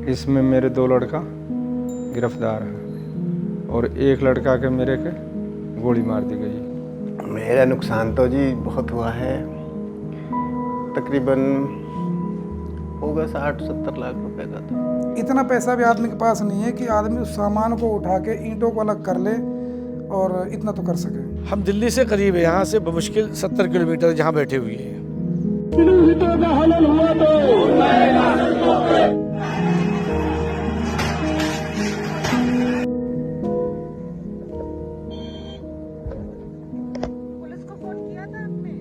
इसमें मेरे 2 लड़का गिरफ्तार है और एक लड़का के मेरे के गोली मार दी गई। मेरा नुकसान तो जी बहुत हुआ है, तकरीबन होगा 60-70 लाख रुपए का। तो इतना पैसा भी आदमी के पास नहीं है कि आदमी उस सामान को उठा के ईंटों को अलग कर ले, और इतना तो कर सके। हम दिल्ली से करीब है, यहाँ से बमुश्किल 70 किलोमीटर जहाँ बैठे हुए हैं। पुलिस को फोन किया था आपने?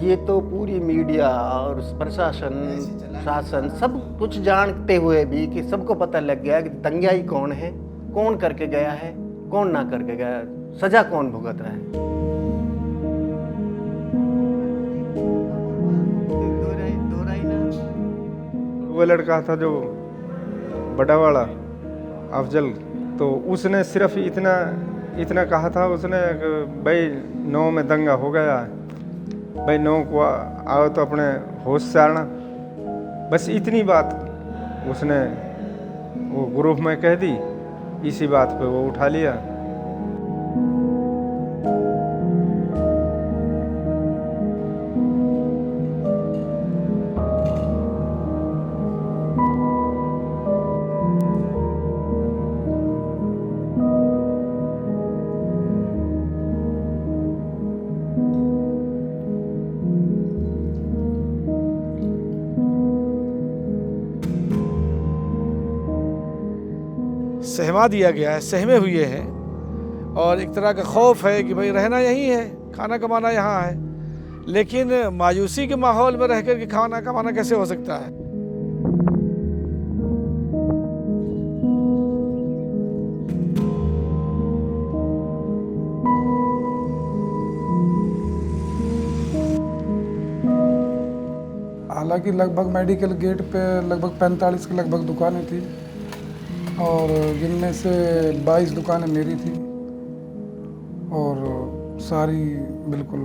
ये तो पूरी मीडिया और प्रशासन शासन सब कुछ जानते हुए भी कि सबको पता लग गया कि दंगाई कौन है, कौन करके गया है, कौन ना करके गया, सजा कौन भुगत रहा है। वो लड़का था जो बड़ा वाला अफजल, तो उसने सिर्फ इतना कहा था उसने कि भाई 9 में दंगा हो गया है, भाई 9 को आओ तो अपने होश से आना। बस इतनी बात उसने वो ग्रुप में कह दी, इसी बात पे वो उठा लिया। सहमा दिया गया है, सहमे हुए हैं, और एक तरह का खौफ है कि भाई रहना यहीं है, खाना कमाना यहाँ है, लेकिन मायूसी के माहौल में रह कर के खाना कमाना कैसे हो सकता है। हालांकि लगभग मेडिकल गेट पे लगभग 45 के लगभग दुकानें थी, और जिनमें से 22 दुकानें मेरी थी, और सारी बिल्कुल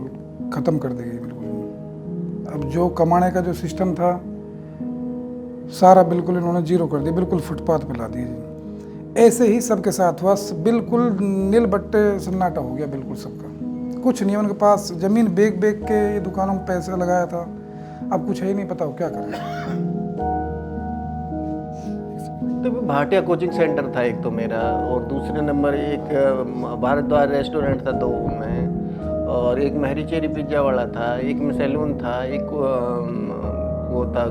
ख़त्म कर दी गई बिल्कुल। अब जो कमाने का जो सिस्टम था सारा बिल्कुल इन्होंने जीरो कर दिया, बिल्कुल फुटपाथ पे ला दिया जी। ऐसे ही सबके साथ हुआ, बिल्कुल नील बट्टे सन्नाटा हो गया बिल्कुल सबका। कुछ नहीं, उनके पास ज़मीन बेच के ये दुकानों में पैसा लगाया था, अब कुछ है ही नहीं, पता हो क्या करें। तो भाटिया कोचिंग सेंटर था एक तो मेरा, और दूसरे नंबर एक भारद्वाज रेस्टोरेंट था 2 में, और एक महरी चेरी पिज्ज़ा वाला था, एक में सैलून था, एक वो था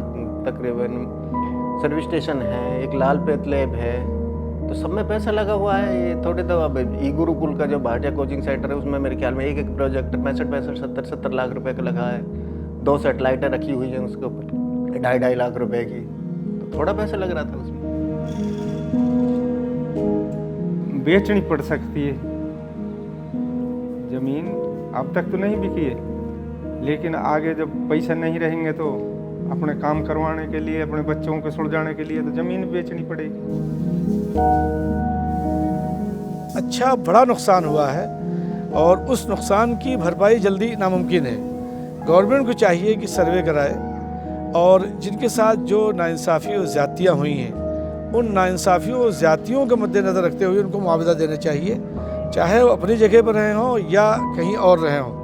तकरीबन सर्विस स्टेशन है, एक लाल पेत लैब है। तो सब में पैसा लगा हुआ है। ये थोड़े तो अब ई गुरुकुल का जो भाटिया कोचिंग सेंटर है उसमें मेरे ख्याल में एक प्रोजेक्ट 65 70 लाख रुपए का लगा है। 2 सेटेलाइटें रखी हुई हैं उसके ऊपर 2.5 लाख रुपए की, तो थोड़ा पैसा लग रहा था उसमें। बेचनी पड़ सकती है ज़मीन, अब तक तो नहीं बिकी है, लेकिन आगे जब पैसे नहीं रहेंगे तो अपने काम करवाने के लिए, अपने बच्चों को सुलझाने के लिए तो ज़मीन बेचनी पड़ेगी। अच्छा बड़ा नुकसान हुआ है, और उस नुकसान की भरपाई जल्दी नामुमकिन है। गवर्नमेंट को चाहिए कि सर्वे कराए, और जिनके साथ जो नाइंसाफ़ी और ज़्यादतियाँ हुई हैं उन नाइंसाफ़ियों और ज़्यादतियों के मद्देनज़र रखते हुए उनको मुआवजा देना चाहिए, चाहे वो अपनी जगह पर रहे हों या कहीं और रहे हों।